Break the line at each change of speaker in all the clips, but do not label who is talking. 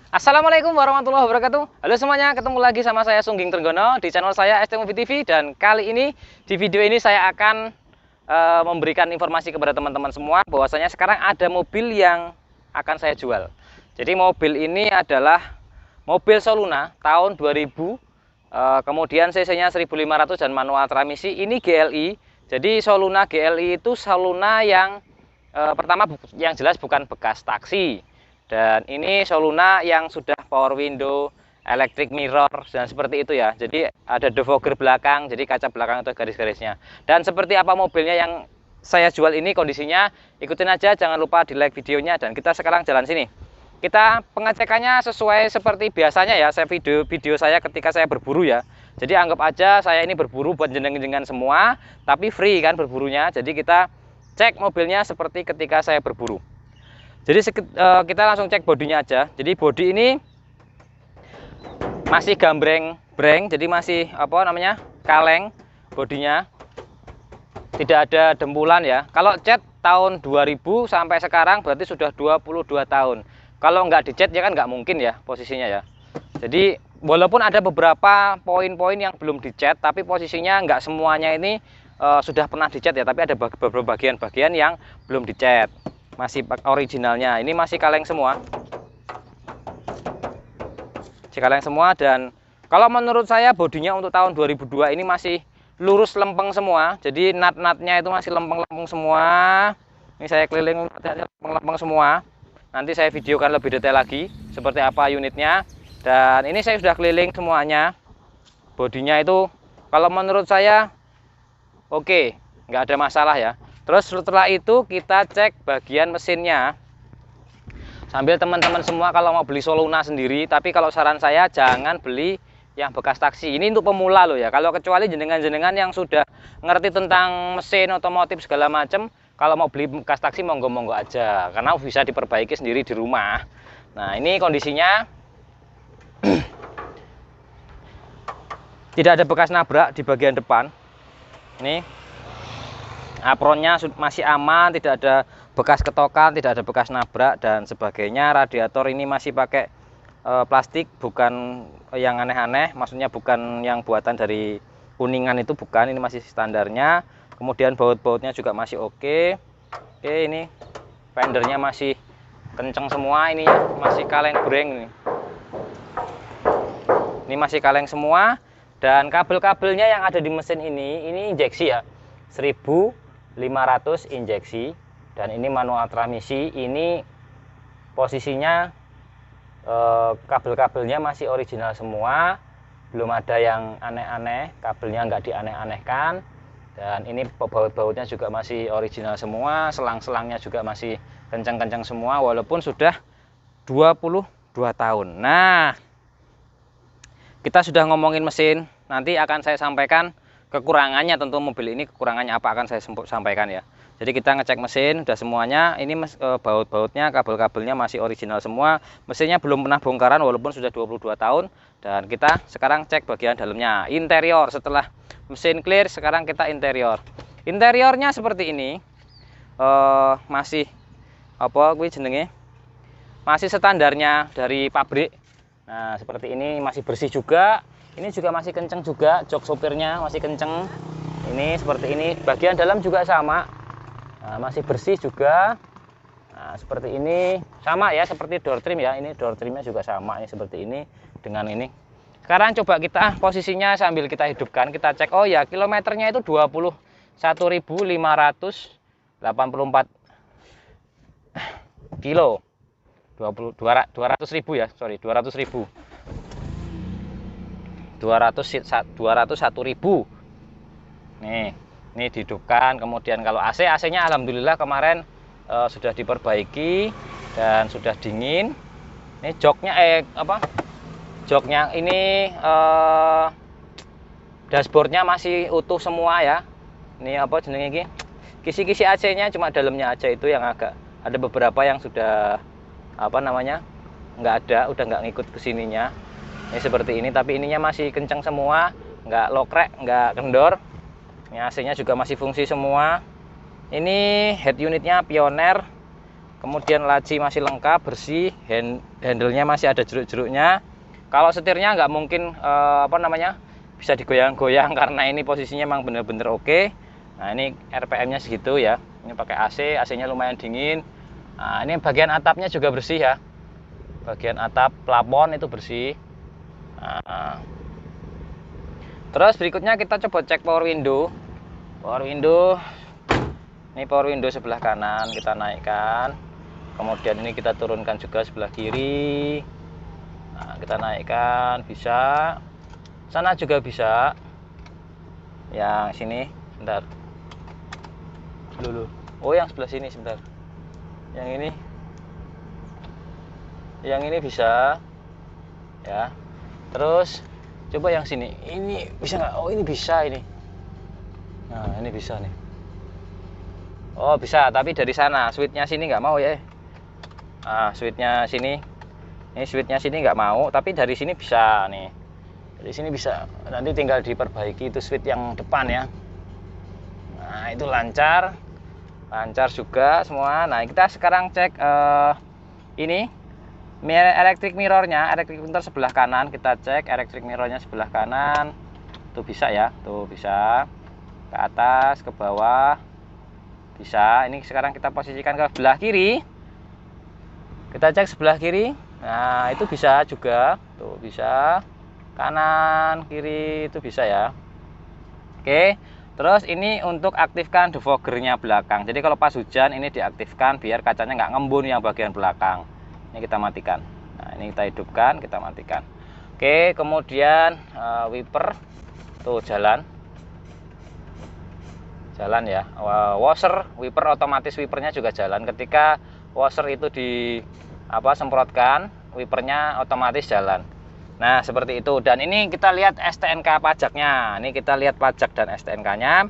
Assalamualaikum warahmatullahi wabarakatuh. Halo semuanya, ketemu lagi sama saya Sungging Trenggono di channel saya ST Mobil TV. Dan kali ini di video ini saya akan memberikan informasi kepada teman-teman semua bahwasanya sekarang ada mobil yang akan saya jual. Jadi mobil ini adalah mobil Soluna tahun 2000, kemudian cc-nya 1500 dan manual transmisi. Ini GLI. Jadi Soluna GLI itu Soluna yang pertama yang jelas bukan bekas taksi. Dan ini Soluna yang sudah power window, electric mirror, dan seperti itu ya. Jadi ada defogger belakang, jadi kaca belakang itu garis-garisnya. Dan seperti apa mobilnya yang saya jual ini kondisinya, ikutin aja, jangan lupa di like videonya. Dan kita sekarang jalan sini. Kita pengecekannya sesuai seperti biasanya ya, saya video saya ketika saya berburu ya. Jadi anggap aja saya ini berburu buat jeneng-jenengan semua, tapi free kan berburunya. Jadi kita cek mobilnya seperti ketika saya berburu. Jadi kita langsung cek bodinya aja. Jadi bodi ini masih gambreng-breng, jadi masih kaleng bodinya, tidak ada dempulan ya. Kalau cat tahun 2000 sampai sekarang berarti sudah 22 tahun. Kalau nggak dicat ya kan nggak mungkin ya posisinya ya. Jadi walaupun ada beberapa poin-poin yang belum dicat, tapi posisinya nggak semuanya ini sudah pernah dicat ya. Tapi ada beberapa bagian-bagian yang belum dicat. Masih originalnya, ini masih kaleng semua, dan kalau menurut saya bodinya untuk tahun 2002 ini masih lurus lempeng semua. Jadi nut-nutnya itu masih lempeng-lempeng semua. Ini saya keliling lempeng-lempeng semua. Nanti saya videokan lebih detail lagi seperti apa unitnya. Dan ini saya sudah keliling semuanya. Bodinya itu kalau menurut saya oke, nggak ada masalah ya. Terus setelah itu kita cek bagian mesinnya. Sambil teman-teman semua kalau mau beli Soluna sendiri, tapi kalau saran saya jangan beli yang bekas taksi. Ini untuk pemula loh ya. Kalau kecuali jenengan-jenengan yang sudah ngerti tentang mesin otomotif segala macam, kalau mau beli bekas taksi monggo-monggo aja, karena bisa diperbaiki sendiri di rumah. Nah, ini kondisinya tidak ada bekas nabrak di bagian depan. Ini apronnya masih aman, tidak ada bekas ketokan, tidak ada bekas nabrak dan sebagainya. Radiator ini masih pakai plastik, bukan yang aneh-aneh, maksudnya bukan yang buatan dari Kuningan itu, bukan, ini masih standarnya. Kemudian baut-bautnya juga masih oke. Ini fendernya masih kenceng semua, ini ya, masih kaleng breng ini. Ini masih kaleng semua. Dan kabel-kabelnya yang ada di mesin ini injeksi ya, 1500 injeksi. Dan ini manual transmisi. Ini posisinya kabel-kabelnya masih original semua, belum ada yang aneh-aneh, kabelnya nggak dianeh-anehkan. Dan ini baut-bautnya juga masih original semua, selang-selangnya juga masih kencang-kencang semua walaupun sudah 22 tahun. Nah, kita sudah ngomongin mesin, nanti akan saya sampaikan kekurangannya. Tentu mobil ini kekurangannya apa akan saya sampaikan ya. Jadi kita ngecek mesin udah semuanya. Ini baut-bautnya, kabel-kabelnya masih original semua. Mesinnya belum pernah bongkaran walaupun sudah 22 tahun. Dan kita sekarang cek bagian dalamnya. Interior, setelah mesin clear, sekarang kita interior. Interiornya seperti ini. Masih jenenge? Masih standarnya dari pabrik. Nah, seperti ini, masih bersih juga. Ini juga masih kenceng juga, jok sopirnya masih kenceng. Ini seperti ini. Bagian dalam juga sama. Nah, masih bersih juga. Nah, seperti ini sama ya, seperti door trim ya. Ini door trimnya juga sama, ini seperti ini dengan ini. Sekarang coba kita posisinya sambil kita hidupkan, kita cek. Oh ya, kilometernya itu 21.584 kilo. 200.000 ya, sorry, 200.000. 201.000. Nih, ini dihidupkan. Kemudian kalau AC-nya alhamdulillah kemarin sudah diperbaiki dan sudah dingin. Ini joknya joknya ini dashboardnya masih utuh semua ya. Ini jenenge iki? Kisi-kisi AC-nya cuma dalamnya aja itu yang agak ada beberapa yang sudah nggak ada, udah nggak ngikut ke sininya. Ini seperti ini, tapi ininya masih kencang semua, nggak lokrek, nggak kendor. Ini AC-nya juga masih fungsi semua. Ini head unitnya Pioneer kemudian laci masih lengkap, bersih, handle-nya masih ada jeruk-jeruknya. Kalau setirnya nggak mungkin bisa digoyang-goyang karena ini posisinya memang bener-bener oke. Nah, ini RPM-nya segitu ya. Ini pakai AC, AC-nya lumayan dingin. Nah, ini bagian atapnya juga bersih ya. Bagian atap plafon itu bersih. Nah, terus berikutnya kita coba cek power window. Power window, ini power window sebelah kanan kita naikkan. Kemudian ini kita turunkan juga sebelah kiri. Nah, kita naikkan, bisa. Sana juga bisa. Yang sini, sebentar. Dulu. Oh, yang sebelah sini sebentar. Yang ini bisa. Ya. Terus coba yang sini. Ini bisa nggak? Oh, ini bisa ini. Nah, ini bisa nih. Oh, bisa, tapi dari sana. Switchnya sini nggak mau ya. Nah, switchnya sini. Ini switchnya sini nggak mau, tapi dari sini bisa nih. Dari sini bisa. Nanti tinggal diperbaiki itu switch yang depan ya. Nah, itu lancar. Lancar juga semua. Nah, kita sekarang cek ini electric mirrornya, electric mirror sebelah kanan. Kita cek electric mirrornya sebelah kanan. Tuh bisa ya, tuh bisa. Ke atas, ke bawah. Bisa. Ini sekarang kita posisikan ke sebelah kiri. Kita cek sebelah kiri. Nah, itu bisa juga. Tuh bisa. Kanan, kiri itu bisa ya. Oke. Terus ini untuk aktifkan defoggernya belakang. Jadi kalau pas hujan ini diaktifkan biar kacanya nggak ngembun yang bagian belakang. Ini kita matikan. Nah, ini kita hidupkan, kita matikan. Oke, kemudian wiper tuh jalan ya. Washer, wiper otomatis, wipernya juga jalan. Ketika washer itu semprotkan, wipernya otomatis jalan. Nah, seperti itu. Dan ini kita lihat STNK pajaknya. Ini kita lihat pajak dan STNK-nya.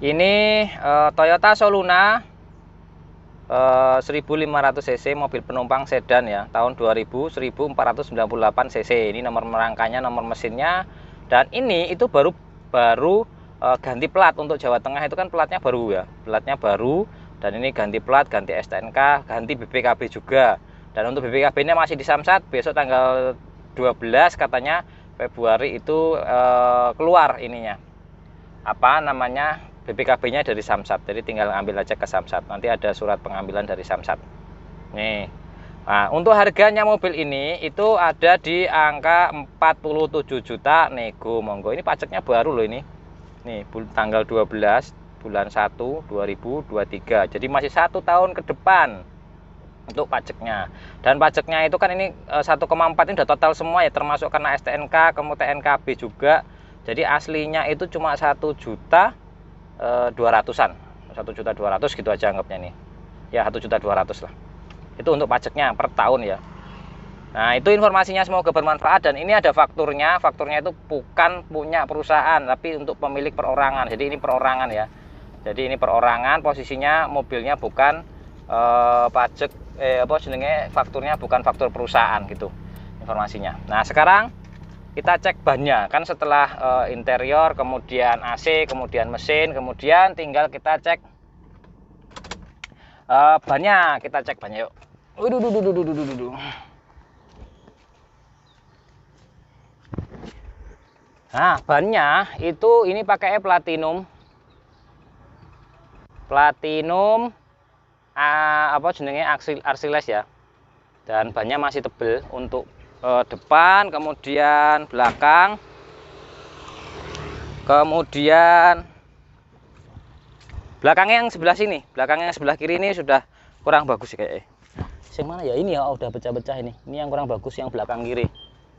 Ini Toyota Soluna 1500 cc, mobil penumpang sedan ya, tahun 2000, 1498 cc. Ini nomor merangkanya, nomor mesinnya. Dan ini itu baru ganti plat. Untuk Jawa Tengah itu kan platnya baru ya. Platnya baru, dan ini ganti plat, ganti STNK, ganti BPKB juga. Dan untuk BPKB-nya masih di Samsat. Besok tanggal 12 katanya Februari itu keluar ininya. BPKB-nya dari Samsat. Jadi tinggal ambil aja ke Samsat. Nanti ada surat pengambilan dari Samsat. Nih. Nah, untuk harganya mobil ini itu ada di angka 47 juta nego monggo. Ini pajaknya baru loh ini. Nih, tanggal 12 bulan 1 2023. Jadi masih 1 tahun ke depan untuk pajaknya. Dan pajaknya itu kan ini 1,4 ini udah total semua ya, termasuk karena STNK, kemudian TNKB juga. Jadi aslinya itu cuma 1.200.000-an. 1.200.000 gitu aja anggapnya nih. Ya 1.200.000 lah. Itu untuk pajaknya per tahun ya. Nah, itu informasinya, semoga bermanfaat. Dan ini ada fakturnya. Fakturnya itu bukan punya perusahaan, tapi untuk pemilik perorangan. Jadi ini perorangan ya. Jadi ini perorangan, posisinya mobilnya bukan fakturnya bukan faktur perusahaan gitu informasinya. Nah, sekarang kita cek bannya kan, setelah interior, kemudian AC, kemudian mesin, kemudian tinggal kita cek bannya. Kita cek bannya yuk. Nah, bannya itu ini pakai platinum arsiles ya. Dan bannya masih tebel untuk depan, kemudian belakang, kemudian belakangnya yang sebelah sini, belakangnya yang sebelah kiri ini sudah kurang bagus kayaknya. Yang mana ya, ini ya udah pecah-pecah ini yang kurang bagus, yang belakang kiri.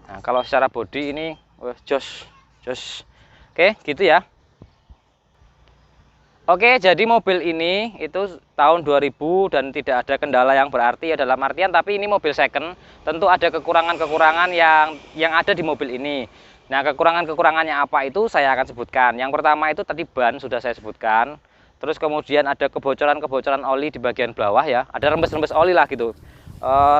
Nah, kalau secara bodi ini jos. Oke, gitu ya. Oke, jadi mobil ini itu tahun 2000 dan tidak ada kendala yang berarti ya, dalam artian, tapi ini mobil second, tentu ada kekurangan-kekurangan yang ada di mobil ini. Nah, kekurangannya apa itu saya akan sebutkan. Yang pertama itu tadi ban sudah saya sebutkan. Terus kemudian ada kebocoran oli di bagian bawah ya. Ada rembes-rembes oli lah gitu.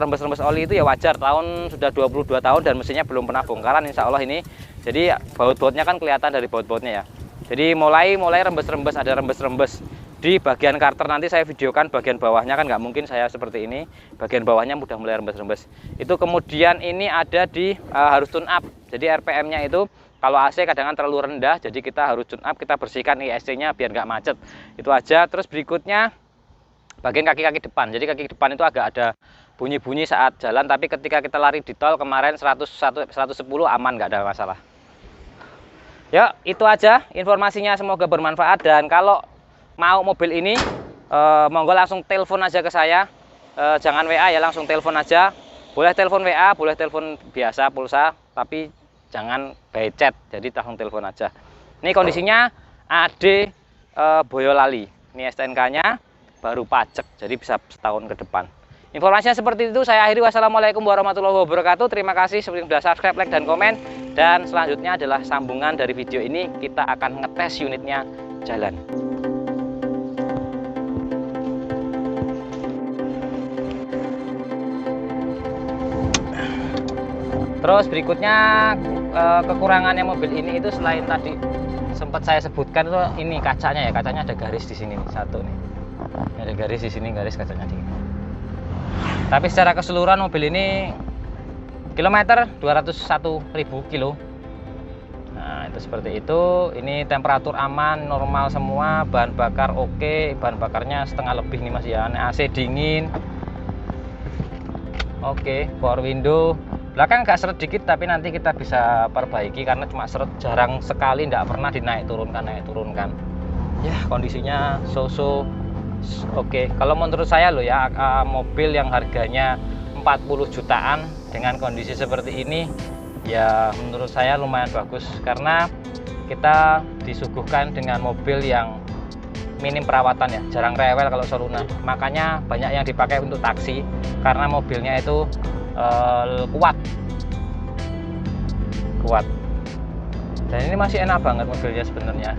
Rembes-rembes oli itu ya wajar, sudah 22 tahun dan mesinnya belum pernah bongkaran insya Allah ini. Jadi baut-bautnya kan kelihatan dari baut-bautnya ya. Jadi mulai rembes-rembes, ada rembes-rembes di bagian karter nanti saya videokan bagian bawahnya, kan nggak mungkin saya seperti ini, bagian bawahnya mudah mulai rembes-rembes. Itu kemudian ini ada di harus tune up, jadi RPM-nya itu kalau AC kadang terlalu rendah, jadi kita harus tune up, kita bersihkan ISC-nya biar nggak macet. Itu aja. Terus berikutnya bagian kaki-kaki depan, jadi kaki depan itu agak ada bunyi-bunyi saat jalan, tapi ketika kita lari di tol kemarin 110 aman, nggak ada masalah. Ya, itu aja informasinya, semoga bermanfaat. Dan kalau mau mobil ini monggo langsung telepon aja ke saya, jangan WA ya, langsung telepon aja. Boleh telepon WA, boleh telepon biasa pulsa, tapi jangan by chat, jadi langsung telepon aja. Ini kondisinya AD Boyolali, ini STNK-nya baru pajak, jadi bisa setahun ke depan. Informasinya seperti itu, saya akhiri. Wassalamualaikum warahmatullahi wabarakatuh. Terima kasih sudah subscribe, like, dan komen. Dan selanjutnya adalah sambungan dari video ini, kita akan ngetes unitnya jalan. Terus berikutnya kekurangannya mobil ini itu selain tadi sempat saya sebutkan itu, ini kacanya ya, kacanya ada garis di sini nih, satu nih. Ada garis di sini, garis kacanya di sini. Tapi secara keseluruhan mobil ini kilometer 201.000 kilo. Nah, itu seperti itu. Ini temperatur aman, normal semua, bahan bakar oke, bahan bakarnya setengah lebih nih Mas ya. AC dingin. Oke, power window. Belakang agak seret dikit, tapi nanti kita bisa perbaiki karena cuma seret jarang sekali, tidak pernah naik turunkan. Ya, kondisinya so-so oke. Kalau menurut saya loh ya, mobil yang harganya 40 jutaan dengan kondisi seperti ini ya menurut saya lumayan bagus, karena kita disuguhkan dengan mobil yang minim perawatan ya, jarang rewel kalau Soluna. Makanya banyak yang dipakai untuk taksi karena mobilnya itu kuat. Dan ini masih enak banget mobilnya sebenarnya.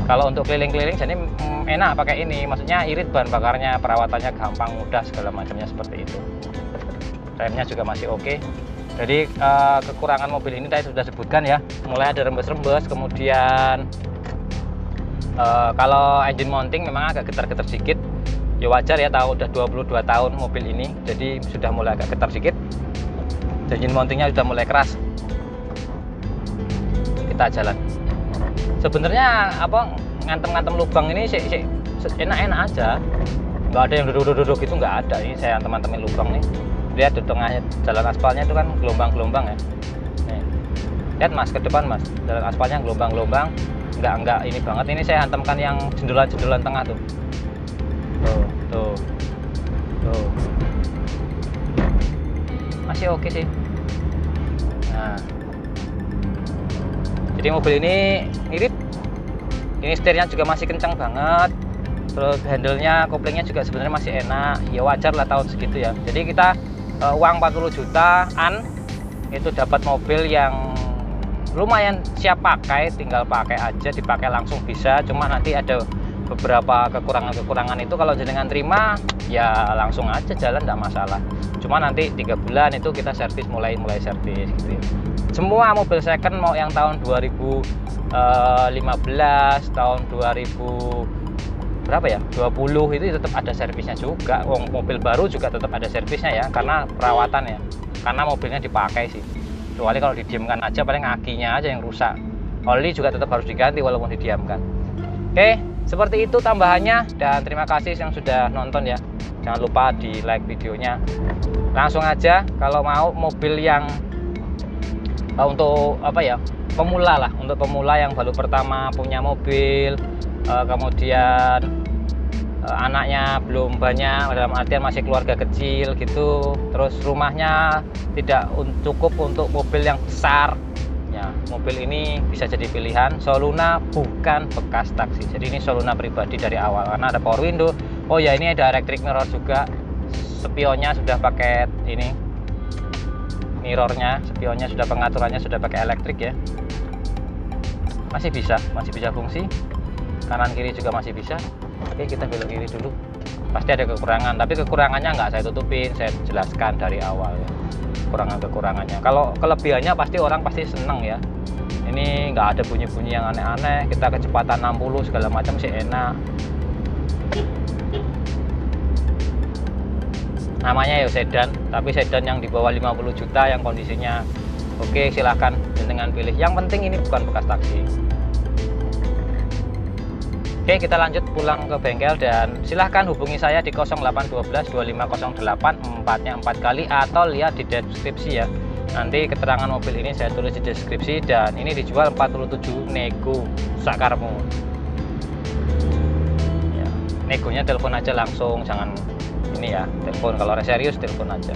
Kalau untuk keliling-keliling jadi enak pakai ini, maksudnya irit bahan bakarnya, perawatannya gampang, mudah, segala macamnya seperti itu. Remnya juga masih oke. Jadi kekurangan mobil ini tadi sudah sebutkan ya, mulai ada rembes-rembes, kemudian kalau engine mounting memang agak getar-getar sedikit. Ya wajar ya, tahu udah 22 tahun mobil ini, jadi sudah mulai agak getar sedikit. Engine mountingnya sudah mulai keras. Kita jalan. Sebenarnya ngantem-ngantem lubang ini sih enak-enak aja, nggak ada yang duduk-duduk gitu, nggak ada. Ini saya teman-teman lubang nih, lihat di tengahnya jalan aspalnya itu kan gelombang-gelombang ya. Nih, lihat Mas, ke depan Mas, jalan aspalnya gelombang-gelombang, nggak ini banget. Ini saya hantamkan yang jendolan-jendolan tengah tuh. Tuh. Masih oke sih. Nah, jadi mobil ini irit. Ini setirnya juga masih kencang banget. Terus handle-nya, koplingnya juga sebenarnya masih enak. Ya wajar lah tahun segitu ya. Jadi kita uang 40 jutaan itu dapat mobil yang lumayan siap pakai, tinggal pakai aja, dipakai langsung bisa. Cuma nanti ada beberapa kekurangan itu kalau jenengan terima ya langsung aja jalan, tidak masalah. Cuma nanti 3 bulan itu kita servis, mulai servis gitu ya. Semua mobil second mau yang tahun 2015, tahun 2000 berapa ya, 20 itu tetap ada servisnya juga. Mobil baru juga tetap ada servisnya ya, karena perawatan ya, karena mobilnya dipakai sih. Kecuali kalau didiamkan aja, paling akinya aja yang rusak. Oli juga tetap harus diganti walaupun didiamkan. Oke, seperti itu tambahannya. Dan terima kasih yang sudah nonton ya. Jangan lupa di like videonya. Langsung aja kalau mau mobil yang untuk pemula lah, untuk pemula yang baru pertama punya mobil, kemudian anaknya belum banyak, dalam artian masih keluarga kecil gitu, terus rumahnya tidak cukup untuk mobil yang besar ya, mobil ini bisa jadi pilihan. Soluna bukan bekas taksi, jadi ini Soluna pribadi dari awal, karena ada power window. Oh ya, ini ada electric mirror juga, spionnya sudah pakai ini, mirrornya, spionnya sudah, pengaturannya sudah pakai elektrik ya. Masih bisa fungsi, kanan kiri juga masih bisa. Oke, kita belok kiri dulu. Pasti ada kekurangan, tapi kekurangannya nggak saya tutupin, saya jelaskan dari awal ya, kekurangannya. Kalau kelebihannya pasti orang pasti seneng ya. Ini nggak ada bunyi-bunyi yang aneh-aneh, kita kecepatan 60 segala macam sih enak. Namanya ya sedan, tapi sedan yang di bawah 50 juta yang kondisinya oke, silahkan dengan pilih. Yang penting ini bukan bekas taksi. Oke, kita lanjut pulang ke bengkel dan silahkan hubungi saya di 0812 2508 4-nya 4 kali atau lihat di deskripsi ya. Nanti keterangan mobil ini saya tulis di deskripsi, dan ini dijual 47 nego sakarmu. Ya, negonya telepon aja langsung, jangan ini ya, telepon. Kalau serius telepon aja.